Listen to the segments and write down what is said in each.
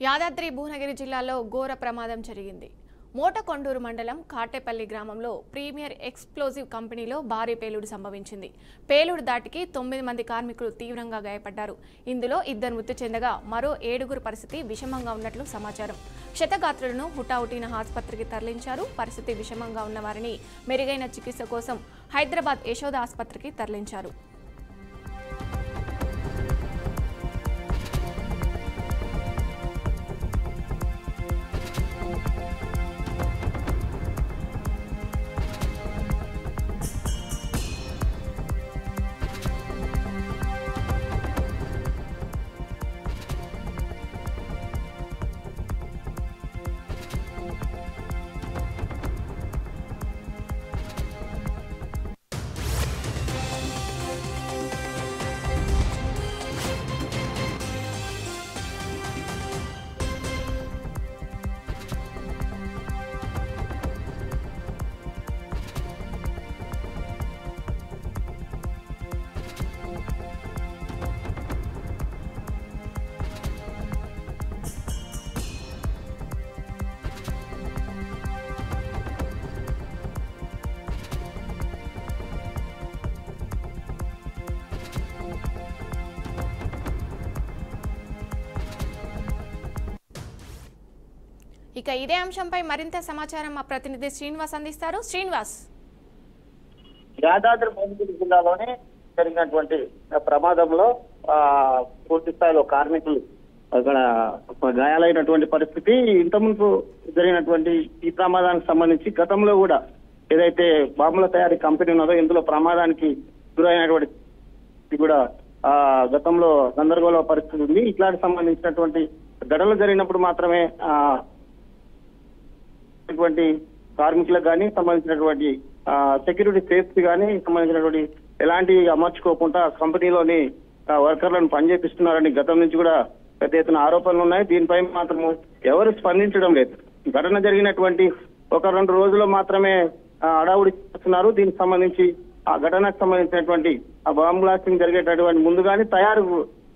యాదాద్రి భువనగిరి జిల్లాలో ఘోర ప్రమాదం జరిగింది. మోటకొండూరు మండలం కాటేపల్లి గ్రామంలో ప్రీమియర్ ఎక్స్ప్లోజివ్ కంపెనీలో భారీ పేలుడు సంభవించింది. పేలుడు దాటికి 9 మంది కార్మికులు తీవ్రంగా గాయపడ్డారు. ఇందులో 2 మృతి చెందగా మరో 7గురు పరిస్థితి విషమంగా ఉన్నట్లు సమాచారం. క్షతగాత్రులను హుటాహుటిన ఆసుపత్రికి తరలించారు. పరిస్థితి విషమంగా ఉన్న వారిని మెరుగైన చికిత్స కోసం హైదరాబాద్ యశోద ఆసుపత్రికి తరలించారు. ఇక ఇదే అంశంపై మరింత సమాచారం మా ప్రతినిధి శ్రీనివాస్ అందిస్తారు. శ్రీనివాస్, యాదాద్రి భువనగిరి జిల్లాలోనే జరిగినటువంటి ప్రమాదంలో పూర్తి స్థాయిలో కార్మికులు అక్కడ గాయాలైనటువంటి పరిస్థితి. ఇంతకుముందు జరిగినటువంటి ఈ ప్రమాదానికి సంబంధించి గతంలో కూడా ఏదైతే బాంబుల తయారీ కంపెనీ ఉన్నదో ఇందులో ప్రమాదానికి గురైనటువంటి కూడా గతంలో గందరగోళ పరిస్థితి ఉంది. ఇట్లాంటి సంబంధించినటువంటి ఘటనలు జరిగినప్పుడు మాత్రమే కార్మికులకు కానీ సంబంధించినటువంటి సెక్యూరిటీ సేఫ్టీ కానీ సంబంధించినటువంటి ఎలాంటి అమర్చుకోకుండా కంపెనీలోని వర్కర్లను పనిచేపిస్తున్నారని గతం నుంచి కూడా పెద్ద ఎత్తున ఆరోపణలు ఉన్నాయి. దీనిపై మాత్రం ఎవరు స్పందించడం లేదు. ఘటన జరిగినటువంటి 1-2 రోజుల్లో మాత్రమే అడావుడి చేస్తున్నారు. దీనికి సంబంధించి ఆ ఘటనకు సంబంధించినటువంటి ఆ బాంబ్ బ్లాస్టింగ్ జరిగేటటువంటి ముందుగానే తయారు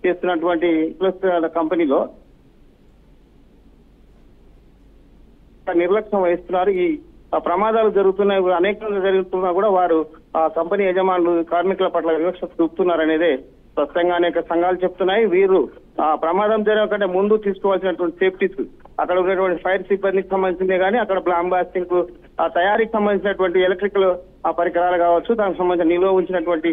చేస్తున్నటువంటి ప్లస్ కంపెనీలో నిర్లక్ష్యం వహిస్తున్నారు. ఈ ప్రమాదాలు జరుగుతున్నాయి, అనేకంగా జరుగుతున్నా కూడా వారు ఆ కంపెనీ యజమానులు కార్మికుల పట్ల వివక్ష చూపుతున్నారనేదే స్పష్టంగా అనేక సంఘాలు చెప్తున్నాయి. వీరు ఆ ప్రమాదం జరగకంటే ముందు తీసుకోవాల్సినటువంటి సేఫ్టీస్ అక్కడ ఉన్నటువంటి ఫైర్ సిబ్బందికి సంబంధించిందే కానీ అక్కడ బాంబ్ బ్లాస్టింగ్ కు ఆ తయారీకి సంబంధించినటువంటి ఎలక్ట్రికల్ పరికరాలు కావచ్చు, దానికి సంబంధించిన నిల్వ ఉంచినటువంటి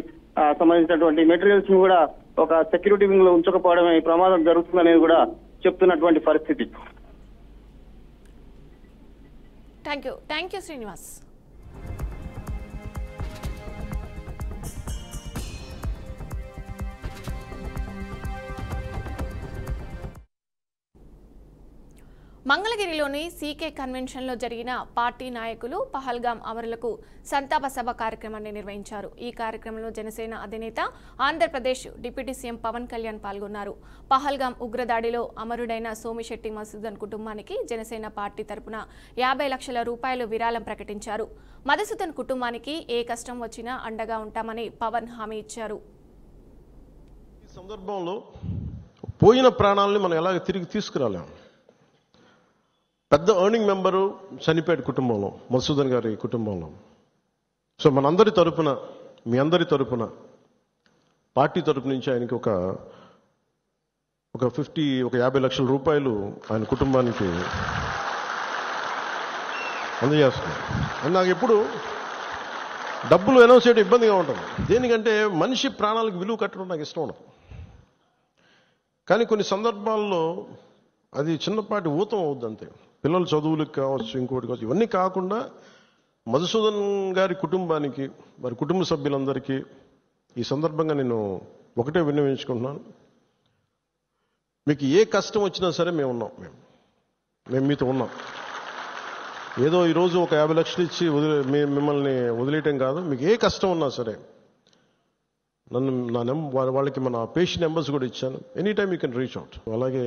సంబంధించినటువంటి మెటీరియల్స్ ని కూడా ఒక సెక్యూరిటీ వింగ్ లో ఉంచకపోవడమే ఈ ప్రమాదం జరుగుతుందనేది కూడా చెప్తున్నటువంటి పరిస్థితి. Thank you Srinivas. మంగళగిరిలోని సీకే కన్వెన్షన్లో జరిగిన పార్టీ నాయకులు పహల్గాం అమరులకు సంతాప సభ కార్యక్రమాన్ని నిర్వహించారు. ఈ కార్యక్రమంలో జనసేన అధినేత ఆంధ్రప్రదేశ్ డిప్యూటీ సీఎం పవన్ కళ్యాణ్ పాల్గొన్నారు. పహల్గాం ఉగ్రదాడిలో అమరుడైన సోమిశెట్టి మధుసూదన్ కుటుంబానికి జనసేన పార్టీ తరపున 50 లక్షల రూపాయలు విరాళం ప్రకటించారు. మధుసూదన్ కుటుంబానికి ఏ కష్టం వచ్చినా అండగా ఉంటామని పవన్ హామీ ఇచ్చారు. ఈ సందర్భంలో పోయిన ప్రాణాలని మనం ఎలాగ తిరిగి తీసుకురాలేం. పెద్ద ఎర్నింగ్ మెంబరు చనిపోయాడు కుటుంబంలో, మధుసూదన్ గారి కుటుంబంలో. సో మనందరి తరపున, మీ అందరి తరపున, పార్టీ తరపు నుంచి ఆయనకి ఒక 50 లక్షల రూపాయలు ఆయన కుటుంబానికి అందజేస్తున్నాం. అని నాకు ఎప్పుడు డబ్బులు అనౌన్స్ చేయడం ఇబ్బందిగా ఉంటుంది. దేనికంటే మనిషి ప్రాణాలకు విలువ కట్టడం నాకు ఇష్టం ఉండదు. కానీ కొన్ని సందర్భాల్లో అది చిన్నపాటి ఊతం అవుద్ది అంతే. పిల్లల చదువులకు కావచ్చు, ఇంకోటి కావచ్చు. ఇవన్నీ కాకుండా మధుసూదన్ గారి కుటుంబానికి, వారి కుటుంబ సభ్యులందరికీ ఈ సందర్భంగా నేను ఒకటే విన్నవించుకుంటున్నాను. మీకు ఏ కష్టం వచ్చినా సరే మేము ఉన్నాం, మేము మీతో ఉన్నాం. ఏదో ఈరోజు ఒక 50 లక్షలు ఇచ్చి మిమ్మల్ని వదిలేయటం కాదు. మీకు ఏ కష్టం ఉన్నా సరే వాళ్ళకి మన పేషెంట్ నెంబర్స్ కూడా ఇచ్చాను. Any time you can reach out. అలాగే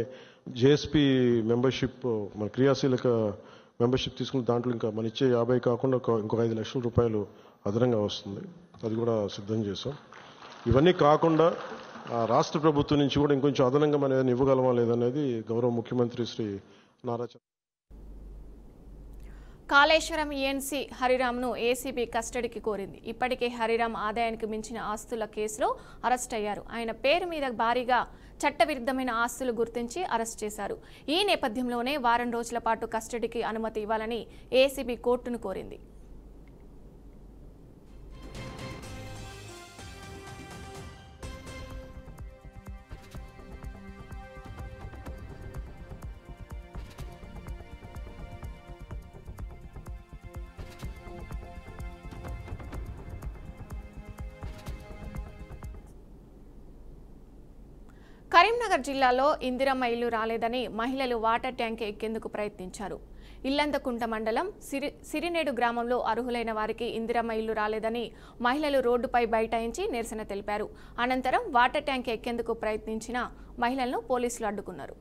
జేఎస్పీ మెంబర్షిప్, మన క్రియాశీలక మెంబర్షిప్ తీసుకున్న దాంట్లో ఇంకా మన ఇచ్చే 50 కాకుండా ఇంకొక 5 లక్షల రూపాయలు అదనంగా వస్తుంది. అది కూడా సిద్ధం చేసాం. ఇవన్నీ కాకుండా రాష్ట్ర ప్రభుత్వం నుంచి కూడా ఇంకొంచెం అదనంగా మనం ఏదైనా ఇవ్వగలమా లేదనేది గౌరవ ముఖ్యమంత్రి శ్రీ నారా కాళేశ్వరం ఈఎన్సీ హరిరామ్ను ఏసీబీ కస్టడీకి కోరింది. ఇప్పటికే హరిరామ్ ఆదాయానికి మించిన ఆస్తుల కేసులో అరెస్ట్ అయ్యారు. ఆయన పేరు మీద భారీగా చట్టవిరుద్ధమైన ఆస్తులు గుర్తించి అరెస్ట్ చేశారు. ఈ నేపథ్యంలోనే వారం రోజుల పాటు కస్టడీకి అనుమతి ఇవ్వాలని ఏసీబీ కోర్టును కోరింది. కరీంనగర్ జిల్లాలో ఇందిరమ్మ ఇల్లు రాలేదని మహిళలు వాటర్ ట్యాంక్ ఎక్కేందుకు ప్రయత్నించారు. ఇల్లందకుంట మండలం సిరినేడు గ్రామంలో అర్హులైన వారికి ఇందిరమ్మ ఇల్లు రాలేదని మహిళలు రోడ్డుపై బైఠాయించి నిరసన తెలిపారు. అనంతరం వాటర్ ట్యాంక్ ఎక్కేందుకు ప్రయత్నించిన మహిళలను పోలీసులు అడ్డుకున్నారు.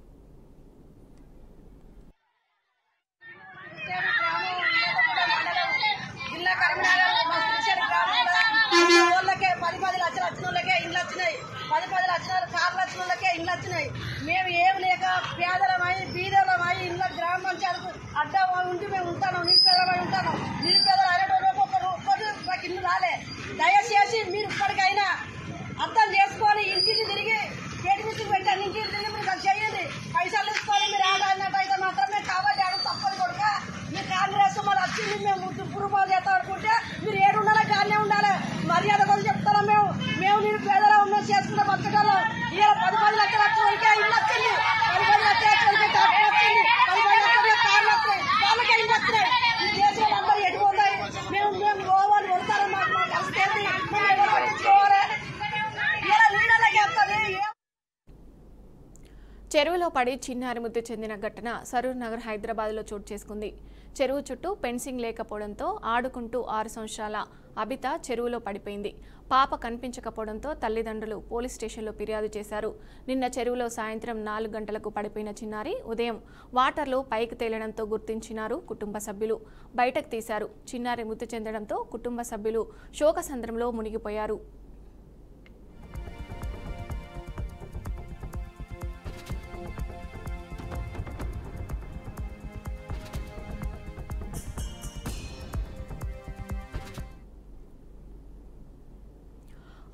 ఇండ్లు వచ్చినాయి. మేము ఏమి లేక పేదలమై బీదలమై ఇంట్లో గ్రామ పంచాయతీకు అడ్డా ఉండి మేము ఉంటాను. నిరుపేదలమై ఉంటాను. నిరుపేదలు ఒక్కొక్కరు మాకు ఇల్లు రాలే. దయచేసి మీరు ఇప్పటికైనా అర్థం చేసుకొని ఇంటికి తిరిగి పేటి మిషన్ పెట్టండి. ఇంటికి తిరిగి మీరు చేయండి. పైసలు తీసుకొని మీరు ఆడాడినట్టయితే మాత్రమే కావాలి. అడుగు తప్పని కొడుక మీరు కాంగ్రెస్ మళ్ళీ వచ్చింది మేము పురుపాలు చేస్తాం అనుకుంటే మీరు ఏడు ఉండాలి, గానే ఉండాలి. మర్యాద కొద్ది చెప్తారా మేము నిరుపేదలా ఉన్నాం, చేసుకుంటే బతకగలం. ఇలా 10 లక్షల వరకే ఇల్లు వచ్చింది. 10 లక్షల వరకే డాక్టర్ వచ్చింది. 10 లక్షల కార్లు వస్తాయి. వాళ్ళకే ఇల్లు వచ్చినాయి. ఈ దేశంలో అందరూ ఎటుపోతాయి. మేము గోవాలు కొడతారు. మాకు కలిసి ఎవరు పట్టించుకోవాలి. ఇలా లీడర్లకి వస్తుంది. చెరువులో పడి చిన్నారి మృతి చెందిన ఘటన సరూర్ నగర్ హైదరాబాద్లో చోటు చేసుకుంది. చెరువు చుట్టూ ఫెన్సింగ్ లేకపోవడంతో ఆడుకుంటూ 6 సంవత్సరాల అబిత చెరువులో పడిపోయింది. పాప కనిపించకపోవడంతో తల్లిదండ్రులు పోలీస్ స్టేషన్లో ఫిర్యాదు చేశారు. నిన్న చెరువులో సాయంత్రం 4 గంటలకు పడిపోయిన చిన్నారి ఉదయం వాటర్లో పైకి తేలడంతో గుర్తించినారు కుటుంబ సభ్యులు. బయటకు తీశారు. చిన్నారి మృతి చెందడంతో కుటుంబ సభ్యులు శోకసంద్రంలో మునిగిపోయారు.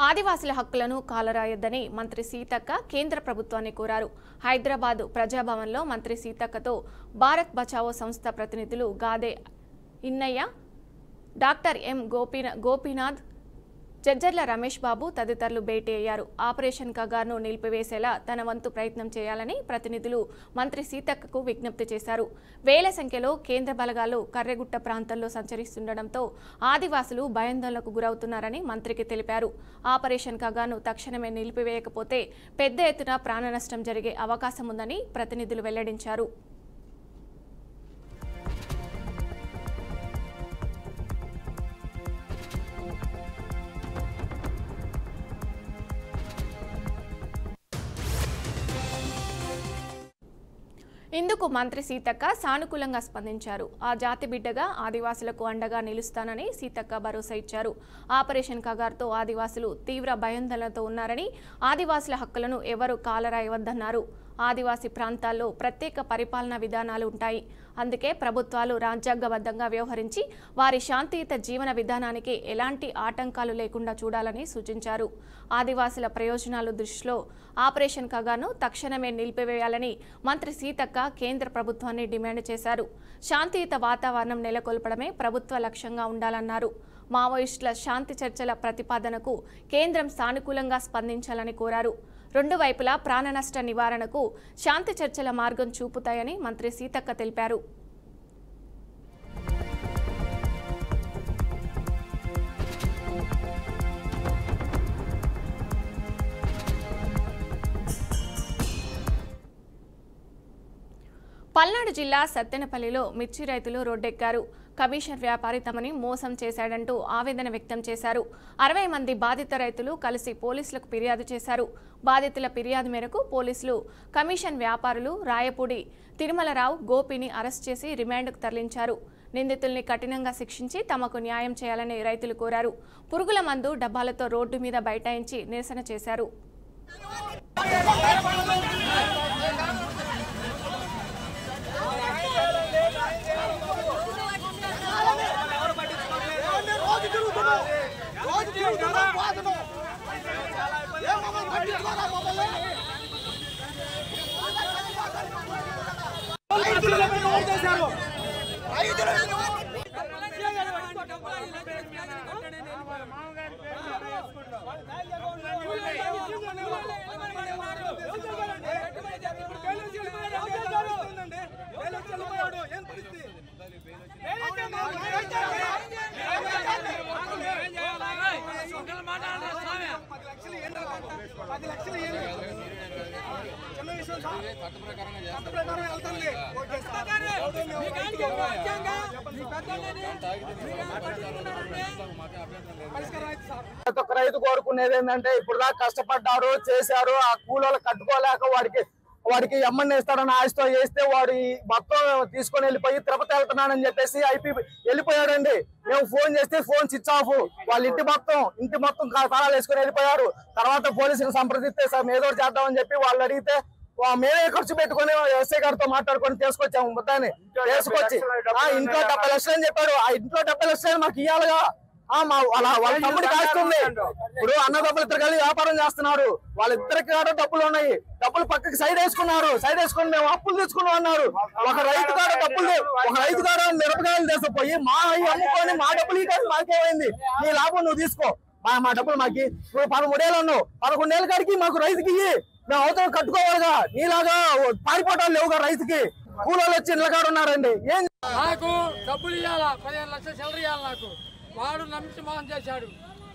ఆదివాసుల హక్కులను కాలరాయొద్దని మంత్రి సీతక్క కేంద్ర ప్రభుత్వాన్ని కోరారు. హైదరాబాద్ ప్రజాభవన్లో మంత్రి సీతక్కతో భారత్ బచావో సంస్థ ప్రతినిధులు గాదే ఇన్నయ్య, డాక్టర్ ఎం గోపీనాథ్, జడ్జర్ల రమేష్ బాబు తదితరులు భేటీ అయ్యారు. ఆపరేషన్ కగార్ను నిలిపివేసేలా తన వంతు ప్రయత్నం చేయాలని ప్రతినిధులు మంత్రి సీతక్కకు విజ్ఞప్తి చేశారు. వేల సంఖ్యలో కేంద్ర బలగాలు కర్రెగుట్ట ప్రాంతంలో సంచరిస్తుండటంతో ఆదివాసులు భయాందోళనకు గురవుతున్నారని మంత్రికి తెలిపారు. ఆపరేషన్ కగార్ను తక్షణమే నిలిపివేయకపోతే పెద్ద ఎత్తున ప్రాణ నష్టం జరిగే అవకాశం ఉందని ప్రతినిధులు వెల్లడించారు. ఇందుకు మంత్రి సీతక్క సానుకూలంగా స్పందించారు. ఆ జాతి బిడ్డగా ఆదివాసులకు అండగా నిలుస్తానని సీతక్క భరోసా ఇచ్చారు. ఆపరేషన్ కగార్తో ఆదివాసులు తీవ్ర భయాందోళనతో ఉన్నారని, ఆదివాసుల హక్కులను ఎవరూ కాలరాయవద్దన్నారు. ఆదివాసీ ప్రాంతాల్లో ప్రత్యేక పరిపాలనా విధానాలు ఉంటాయి. అందుకే ప్రభుత్వాలు రాజ్యాంగబద్ధంగా వ్యవహరించి వారి శాంతియుత జీవన విధానానికి ఎలాంటి ఆటంకాలు లేకుండా చూడాలని సూచించారు. ఆదివాసుల ప్రయోజనాలు దృష్టిలో ఆపరేషన్ కగార్ను తక్షణమే నిలిపివేయాలని మంత్రి సీతక్క కేంద్ర ప్రభుత్వాన్ని డిమాండ్ చేశారు. శాంతియుత వాతావరణం నెలకొల్పడమే ప్రభుత్వ లక్ష్యంగా ఉండాలన్నారు. మావోయిస్టుల శాంతి చర్చల ప్రతిపాదనకు కేంద్రం సానుకూలంగా స్పందించాలని కోరారు. 2 వైపులా ప్రాణ నష్ట నివారణకు శాంతి చర్చల మార్గం చూపుతాయని మంత్రి సీతక్క తెలిపారు. పల్నాడు జిల్లా సత్తెనపల్లిలో మిర్చి రైతులు రోడ్డెక్కారు. కమిషన్ వ్యాపారి తమని మోసం చేశాడంటూ ఆవేదన వ్యక్తం చేశారు. 60 మంది బాధిత రైతులు కలిసి పోలీసులకు ఫిర్యాదు చేశారు. బాధితుల ఫిర్యాదు మేరకు పోలీసులు కమిషన్ వ్యాపారులు రాయపూడి తిరుమలరావు, గోపిని అరెస్ట్ చేసి రిమాండ్కు తరలించారు. నిందితుల్ని కఠినంగా శిక్షించి తమకు న్యాయం చేయాలని రైతులు కోరారు. పురుగుల మందు డబ్బాలతో రోడ్డు మీద బైఠాయించి నిరసన చేశారు. రైతు కోరుకునేది ఏంటంటే ఇప్పుడు దాకా కష్టపడ్డారు చేశారు ఆ కూలీలు కట్టుకోలేక వాడికి ఎమ్మని ఇస్తాడని ఆశతో చేస్తే వాడు మొత్తం తీసుకొని వెళ్ళిపోయి తిరుపతి వెళ్తున్నానని చెప్పేసి ఐపీ వెళ్ళిపోయాడండి. మేము ఫోన్ చేస్తే ఫోన్ స్విచ్ ఆఫ్. వాళ్ళ ఇంటి మొత్తం తాళాలు వేసుకొని వెళ్ళిపోయారు. తర్వాత పోలీసులు సంప్రదిస్తే సార్ ఏదో చేద్దామని చెప్పి వాళ్ళు అడిగితే మేమే ఖర్చు పెట్టుకుని ఎస్ఐ గారితో మాట్లాడుకొని తీసుకొచ్చాము. మొత్తాన్ని తీసుకొచ్చి ఇంట్లో 70 లక్షలు అని చెప్పాడు. ఆ ఇంట్లో 70 లక్షలు మాకు ఇవ్వాలిగా. వాళ్ళ తమ్ముడి కాస్తుంది. ఇప్పుడు అన్నదమ్ములు ఇద్దరు కలిసి వ్యాపారం చేస్తున్నారు. వాళ్ళిద్దరికి కూడా డబ్బులు ఉన్నాయి. డబ్బులు పక్కకి సైడ్ వేసుకుని మేము అప్పులు తీసుకున్నాం అన్నారు. ఒక రైతు కాడ మిరపకాయలు తీసుకుపోయి మా అమ్ముకొని మా డబ్బులు మాకేమైంది? నీ లాభం నువ్వు తీసుకో, మా డబ్బులు మాకి. నువ్వు 13 ఏళ్ళు ఉన్నావు, 11 ఏళ్ళ కాడికి మాకు రైతుకి మేము అవతల కట్టుకోవాలిగా. నీలాగా పారిపోవటాలు లేవుగా రైతుకి. కూలీలు వచ్చి ఇళ్ళ కాడ ఉన్నారండి. ఏం నాకు డబ్బులు ఇవ్వాలా, 15 లక్షలు సెలరీ ఇవ్వాలి నాకు. వాడు నమ్మించి మోసం చేశాడు.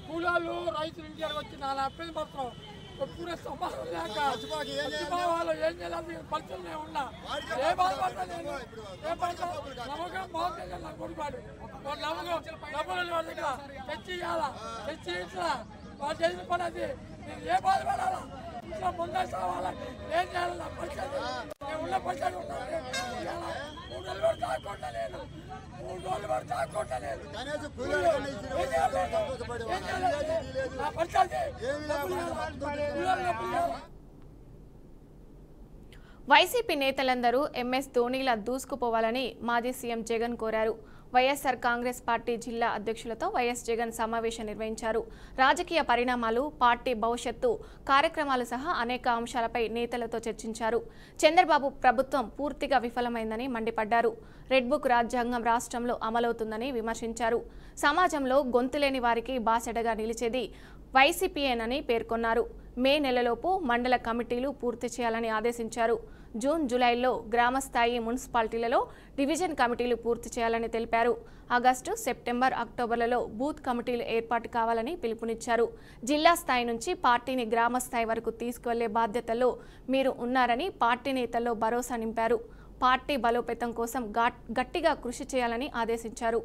కూలీలు రైతులు ఇంటికి వచ్చి నా అప్పని మాత్రం పూరే సమాధానం లేక వాళ్ళు ఏం చేయాలి పరిస్థితులు ఉన్నా ఏ బాధపడతా నేను నమ్మకం మోసం చేశాను. నాకు కొడుకువాడు వాడు నమ్మకం డబ్బులు వాళ్ళ దగ్గర తెచ్చి ఇవ్వాలా, తెచ్చి ఇట్లా వాళ్ళు చేసిన పని అది. నేను ఏ బాధపడాలా, ఇట్లా ముందే కావాలా, ఏం చేయాలి? నా పరిస్థితి నేను ఉన్న పరిస్థితి ఉన్నాను. 3 రోజులు కూడా తాకుండా నేను 3 రోజులు కూడా తాకుండా నేను నా పరిస్థితి. వైసీపీ నేతలందరూ ఎంఎస్ ధోనీలా దూసుకుపోవాలని మాజీ సీఎం జగన్ కోరారు. వైఎస్ఆర్ కాంగ్రెస్ పార్టీ జిల్లా అధ్యక్షులతో వైఎస్ జగన్ సమావేశం నిర్వహించారు. రాజకీయ పరిణామాలు, పార్టీ భవిష్యత్తు కార్యక్రమాలు సహా అనేక అంశాలపై నేతలతో చర్చించారు. చంద్రబాబు ప్రభుత్వం పూర్తిగా విఫలమైందని మండిపడ్డారు. రెడ్ బుక్ రాజ్యాంగం రాష్ట్రంలో అమలవుతుందని విమర్శించారు. సమాజంలో గొంతులేని వారికి బాసెడగా నిలిచేది వైసీపీయేనని పేర్కొన్నారు. మే నెలలోపు మండల కమిటీలు పూర్తి చేయాలని ఆదేశించారు. జూన్, జూలైలో గ్రామస్థాయి మున్సిపాలిటీలలో డివిజన్ కమిటీలు పూర్తి చేయాలని తెలిపారు. ఆగస్టు, సెప్టెంబర్, అక్టోబర్లలో బూత్ కమిటీలు ఏర్పాటు కావాలని పిలుపునిచ్చారు. జిల్లా స్థాయి నుంచి పార్టీని గ్రామ స్థాయి వరకు తీసుకువెళ్లే బాధ్యతల్లో మీరు ఉన్నారని పార్టీ నేతల్లో భరోసా నింపారు. పార్టీ బలోపేతం కోసం గట్టిగా కృషి చేయాలని ఆదేశించారు.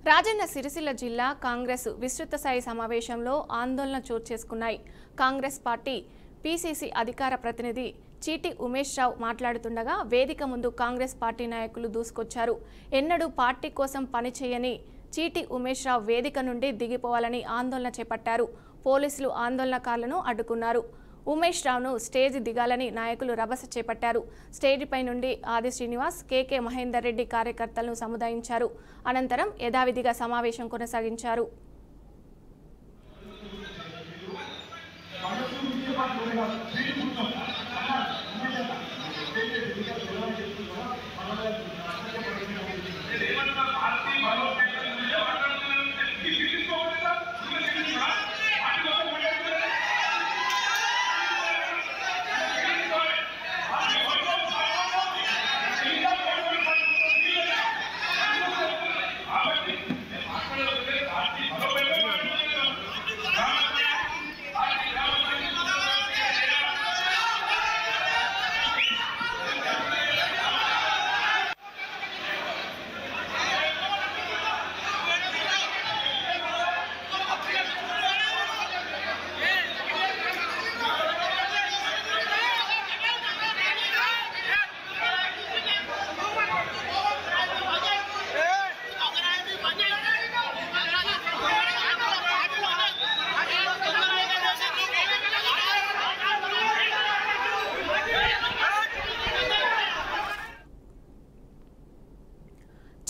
రాజన్న సిరిసిల్ల జిల్లా కాంగ్రెస్ విస్తృత స్థాయి సమావేశంలో ఆందోళన చోటు చేసుకున్నాయి. కాంగ్రెస్ పార్టీ పీసీసీ అధికార ప్రతినిధి చీటి ఉమేష్ రావు మాట్లాడుతుండగా వేదిక ముందు కాంగ్రెస్ పార్టీ నాయకులు దూసుకొచ్చారు. ఎన్నడూ పార్టీ కోసం పనిచేయని చీటి ఉమేష్ రావు వేదిక నుండి దిగిపోవాలని ఆందోళన చేపట్టారు. పోలీసులు ఆందోళనకారులను అడ్డుకున్నారు. ఉమేష్ రావును స్టేజ్ దిగాలని నాయకులు రభస చేపట్టారు. స్టేజిపై నుండి ఆది శ్రీనివాస్, కేకే మహేందర్ రెడ్డి కార్యకర్తలను సముదాయించారు. అనంతరం యథావిధిగా సమావేశం కొనసాగించారు.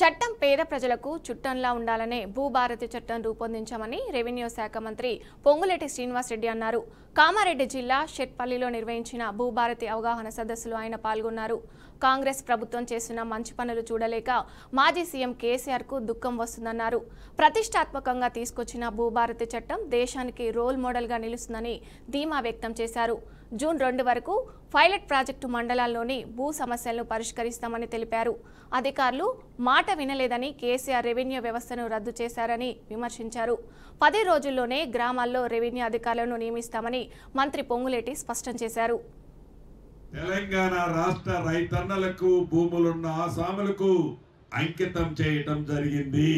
చట్టం పేద ప్రజలకు చుట్టంలా ఉండాలనే భూభారతి చట్టం రూపొందించామని రెవెన్యూ శాఖ మంత్రి పొంగులేటి శ్రీనివాసరెడ్డి అన్నారు. కామారెడ్డి జిల్లా షెట్పల్లిలో నిర్వహించిన భూభారతి అవగాహన సదస్సులో ఆయన పాల్గొన్నారు. కాంగ్రెస్ ప్రభుత్వం చేస్తున్న మంచి పనులు చూడలేక మాజీ సీఎం కేసీఆర్కు దుఃఖం వస్తుందన్నారు. ప్రతిష్టాత్మకంగా తీసుకొచ్చిన భూభారతి చట్టం దేశానికి రోల్ మోడల్గా నిలుస్తుందని ధీమా వ్యక్తం చేశారు. జూన్ 2 వరకు పైలట్ ప్రాజెక్టు మండలాల్లోని భూ సమస్యలను పరిష్కరిస్తామని తెలిపారు. అధికారులు మాట వినలేదని కేసీఆర్ రెవెన్యూ వ్యవస్థను రద్దు చేశారని విమర్శించారు. 10 రోజుల్లోనే గ్రామాల్లో రెవెన్యూ అధికారులను నియమిస్తామని మంత్రి పొంగులేటి స్పష్టం చేశారు. తెలంగాణ రాష్ట్ర రైతన్నలకు భూములున్న ఆసాములకు అంకితం చేయటం జరిగింది.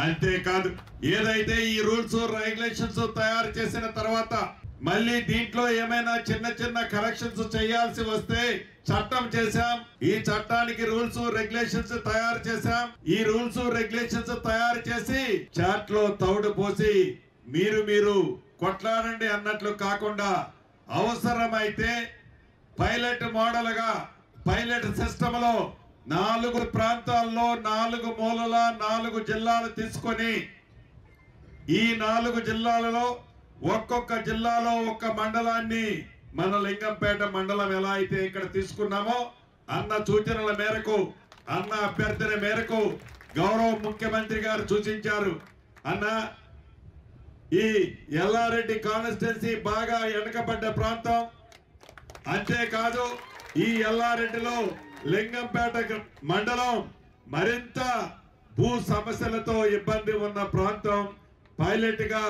అంతేకాదు ఏదైతే ఈ రూల్స్ రెగ్యులేషన్స్ తయారు చేసిన తర్వాత మళ్ళీ దీంట్లో ఏమైనా చిన్న చిన్న కరెక్షన్స్ చేయాల్సి వస్తే చట్టం చేశాం. ఈ చట్టానికి రూల్స్ రెగ్యులేషన్స్ తయారు చేశాం. ఈ రూల్స్ రెగ్యులేషన్స్ తయారు చేసి చాట్ లో తౌడు పోసి మీరు కొట్లాడండి అన్నట్లు కాకుండా అవసరమైతే పైలట్ మోడల్ గా పైలట్ సిస్టమ్ లో 4 ప్రాంతాల్లో 4 మూలల 4 జిల్లాలు తీసుకొని ఈ 4 జిల్లాలలో ఒక్కొక్క జిల్లాలో ఒక్క మండలాన్ని మన లింగంపేట మండలం ఎలా అయితే ఇక్కడ తీసుకున్నామో అన్న సూచనల మేరకు అన్న అభ్యర్థన మేరకు గౌరవ ముఖ్యమంత్రి గారు సూచించారు. అన్న ఈ ఎల్లారెడ్డి కాన్స్టిట్యున్సీ బాగా వెనకబడ్డ ప్రాంతం. అంతేకాదు ఈ ఎల్లారెడ్డిలో లింగంపేట మండలం మరింత భూ సమస్యలతో ఇబ్బంది ఉన్న ప్రాంతం. పైలట్ గా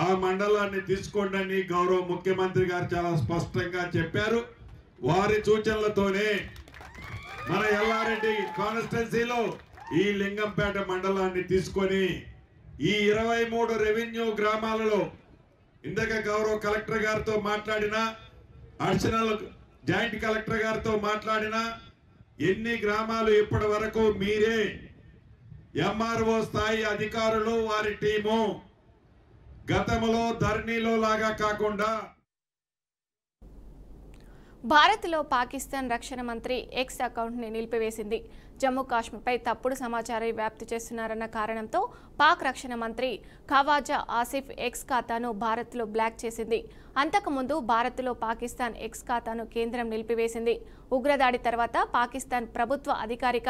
ఆ మండలాన్ని తీసుకోండి అని గౌరవ ముఖ్యమంత్రి గారు చాలా స్పష్టంగా చెప్పారు. వారి సూచనలతోనే మన ఎల్లారెడ్డి కాన్స్టిట్యున్సీలో ఈ లింగంపేట మండలాన్ని తీసుకొని ఈ 23 రెవెన్యూ గ్రామాలలో ఇందాక గౌరవ కలెక్టర్ గారితో మాట్లాడిన అడిషనల్ జాయింట్ కలెక్టర్ గారితో మాట్లాడిన ఎన్ని గ్రామాలు ఇప్పటి వరకు మీరే ఎంఆర్ఓ స్థాయి అధికారులు వారి టీము గతంలో ధరణిలో లాగా కాకుండా భారత్లో పాకిస్తాన్ రక్షణ మంత్రి ఎక్స్ అకౌంట్ని నిలిపివేసింది. జమ్మూ కాశ్మీర్పై తప్పుడు సమాచారం వ్యాప్తి చేస్తున్నారన్న కారణంతో పాక్ రక్షణ మంత్రి ఖవాజా ఆసిఫ్ ఎక్స్ ఖాతాను భారత్లో బ్లాక్ చేసింది. అంతకుముందు భారత్లో పాకిస్తాన్ ఎక్స్ ఖాతాను కేంద్రం నిలిపివేసింది. ఉగ్రదాడి తర్వాత పాకిస్తాన్ ప్రభుత్వ అధికారిక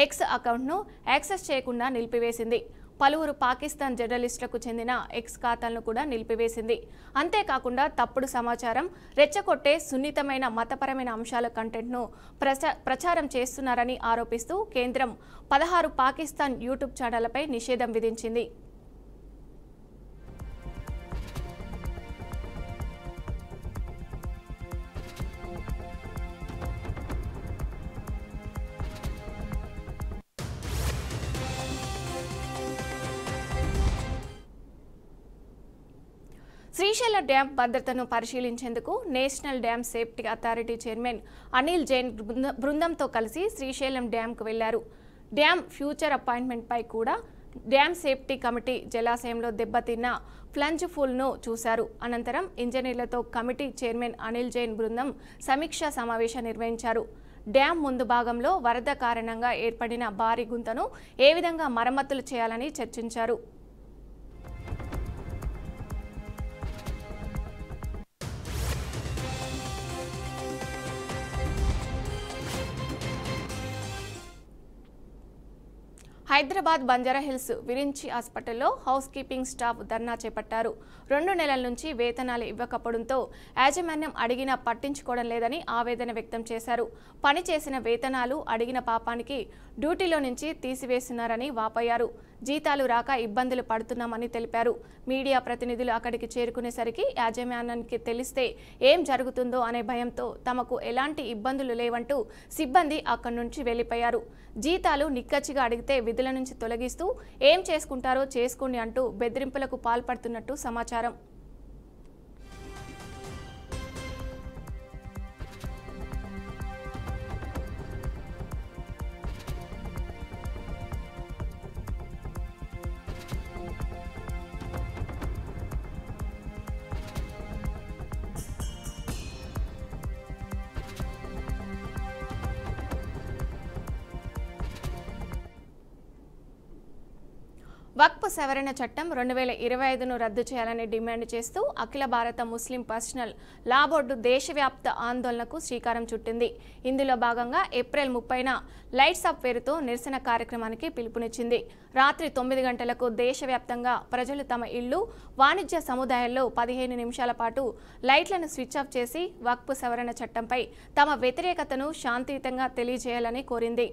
ఎక్స్ అకౌంట్ను యాక్సెస్ చేయకుండా నిలిపివేసింది. పలువురు పాకిస్తాన్ జర్నలిస్టులకు చెందిన ఎక్స్ ఖాతాలను కూడా నిలిపివేసింది. అంతేకాకుండా తప్పుడు సమాచారం, రెచ్చగొట్టే సున్నితమైన మతపరమైన అంశాల కంటెంట్ను ప్రచారం చేస్తున్నారని ఆరోపిస్తూ కేంద్రం 16 పాకిస్తాన్ యూట్యూబ్ ఛానళ్లపై నిషేధం విధించింది. శ్రీశైలం డ్యాం భద్రతను పరిశీలించేందుకు national dam safety authority chairman Anil Jain బృందంతో కలిసి శ్రీశైలం డ్యాంకు వెళ్లారు. డ్యామ్ ఫ్యూచర్ అపాయింట్మెంట్పై కూడా డ్యామ్ సేఫ్టీ కమిటీ జలాశయంలో దెబ్బతిన్న ఫ్లంజ్ పూల్ను చూశారు. అనంతరం ఇంజనీర్లతో కమిటీ చైర్మన్ అనిల్ జైన్ బృందం సమీక్షా సమావేశం నిర్వహించారు. డ్యాం ముందు భాగంలో వరద కారణంగా ఏర్పడిన భారీ గుంతను ఏ విధంగా మరమ్మతులు చేయాలని చర్చించారు. హైదరాబాద్ బంజారాహిల్స్ విరించి హాస్పిటల్లో హౌస్ కీపింగ్ స్టాఫ్ ధర్నా చేపట్టారు. 2 నెలల నుంచి వేతనాలు ఇవ్వకపోవడంతో యాజమాన్యం అడిగినా పట్టించుకోవడం లేదని ఆవేదన వ్యక్తం చేశారు. పని చేసిన వేతనాలు అడిగిన పాపానికి డ్యూటీలో నుంచి తీసివేస్తున్నారని వాపోయారు. జీతాలు రాక ఇబ్బందులు పడుతున్నామని తెలిపారు. మీడియా ప్రతినిధులు అక్కడికి చేరుకునేసరికి యాజమాన్యానికి తెలిస్తే ఏం జరుగుతుందో అనే భయంతో తమకు ఎలాంటి ఇబ్బందులు లేవంటూ సిబ్బంది అక్కడి నుంచి వెళ్లిపోయారు. జీతాలు నిక్కచ్చిగా అడిగితే విధుల నుంచి తొలగిస్తూ ఏం చేసుకుంటారో చేసుకోండి అంటూ బెదిరింపులకు పాల్పడుతున్నట్టు సమాచారం. వక్ఫ్ సవరణ చట్టం 2025ను రద్దు చేయాలని డిమాండ్ చేస్తూ అఖిల భారత ముస్లిం పర్సనల్ లా బోర్డు దేశవ్యాప్త ఆందోళనకు శ్రీకారం చుట్టింది. ఇందులో భాగంగా ఏప్రిల్ 30న లైట్స్ అప్ పేరుతో నిరసన కార్యక్రమానికి పిలుపునిచ్చింది. రాత్రి 9 గంటలకు దేశవ్యాప్తంగా ప్రజలు తమ ఇళ్లు, వాణిజ్య సముదాయాల్లో 15 నిమిషాల పాటు లైట్లను స్విచ్ ఆఫ్ చేసి వక్ఫ్ సవరణ చట్టంపై తమ వ్యతిరేకతను శాంతియుతంగా తెలియజేయాలని కోరింది.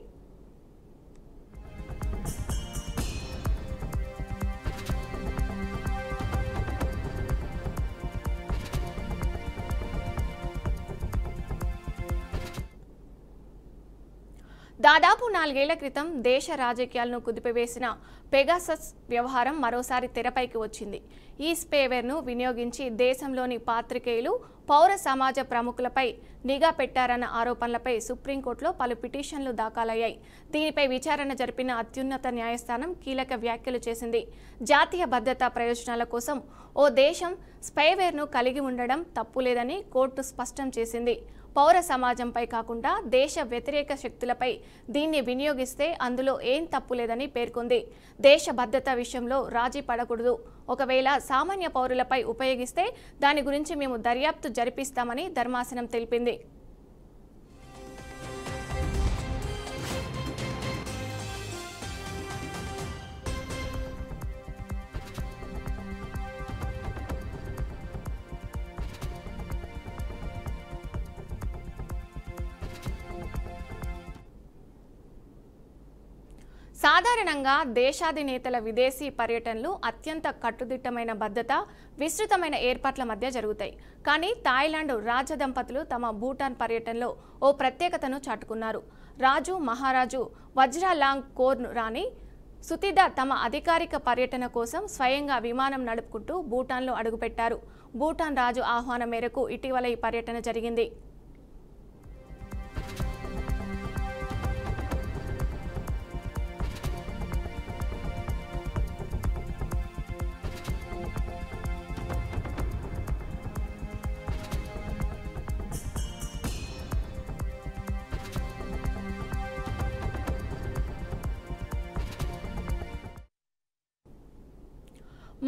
దాదాపు 4 ఏళ్ల క్రితం దేశ రాజకీయాలను కుదిపివేసిన పెగాసస్ వ్యవహారం మరోసారి తెరపైకి వచ్చింది. ఈ స్పేవేర్ను వినియోగించి దేశంలోని పాత్రికేయులు, పౌర సమాజ ప్రముఖులపై నిఘా పెట్టారన్న ఆరోపణలపై సుప్రీంకోర్టులో పలు పిటిషన్లు దాఖలయ్యాయి. దీనిపై విచారణ జరిపిన అత్యున్నత న్యాయస్థానం కీలక వ్యాఖ్యలు చేసింది. జాతీయ భద్రతా ప్రయోజనాల కోసం ఓ దేశం స్పైవేర్ను కలిగి ఉండడం తప్పులేదని కోర్టు స్పష్టం చేసింది. పౌర సమాజంపై కాకుండా దేశ వ్యతిరేక శక్తులపై దీన్ని వినియోగిస్తే అందులో ఏం తప్పులేదని పేర్కొంది. దేశ భద్రత విషయంలో రాజీ పడకూడదు. ఒకవేళ సామాన్య పౌరులపై ఉపయోగిస్తే దాని గురించి మేము దర్యాప్తు జరిపిస్తామని ధర్మాసనం తెలిపింది. సాధారణంగా దేశాధినేతల విదేశీ పర్యటనలు అత్యంత కట్టుదిట్టమైన భద్రత, విస్తృతమైన ఏర్పాట్ల మధ్య జరుగుతాయి. కానీ థాయిలాండ్ రాజదంపతులు తమ భూటాన్ పర్యటనలో ఓ ప్రత్యేకతను చాటుకున్నారు. రాజు మహారాజు వజ్రాలాంగ్ కోర్న్ రాణి సుతిదా తమ అధికారిక పర్యటన కోసం స్వయంగా విమానం నడుపుకుంటూ భూటాన్లో అడుగుపెట్టారు. భూటాన్ రాజు ఆహ్వానం మేరకు ఇటీవల ఈ పర్యటన జరిగింది.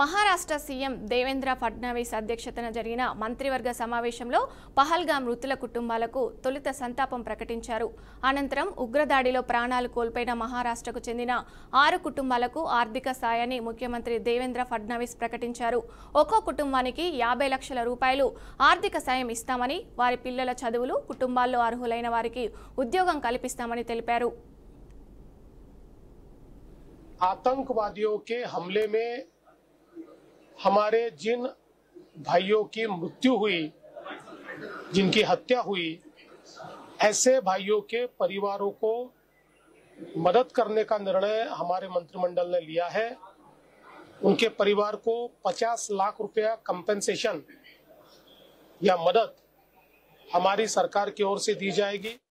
మహారాష్ట్ర సీఎం దేవేంద్ర ఫడ్నవీస్ అధ్యక్షతన జరిగిన మంత్రివర్గ సమావేశంలో పహల్గాం మృతుల కుటుంబాలకు తొలుత సంతాపం ప్రకటించారు. అనంతరం ఉగ్రదాడిలో ప్రాణాలు కోల్పోయిన మహారాష్ట్రకు చెందిన 6 కుటుంబాలకు ఆర్థిక సాయాన్ని ముఖ్యమంత్రి దేవేంద్ర ఫడ్నవీస్ ప్రకటించారు. ఒక్కో కుటుంబానికి 50 లక్షల రూపాయలు ఆర్థిక సాయం ఇస్తామని, వారి పిల్లల చదువులు, కుటుంబాల్లో అర్హులైన వారికి ఉద్యోగం కల్పిస్తామని తెలిపారు. आतंकवादियों के हमले में हमारे जिन भाइयों की मृत्यु हुई, जिनकी हत्या हुई, ऐसे भाइयों के परिवारों को मदद करने का निर्णय हमारे मंत्रिमंडल ने लिया है। उनके परिवार को 50 लाख रुपया कंपेंसेशन या मदद हमारी सरकार की ओर से दी जाएगी।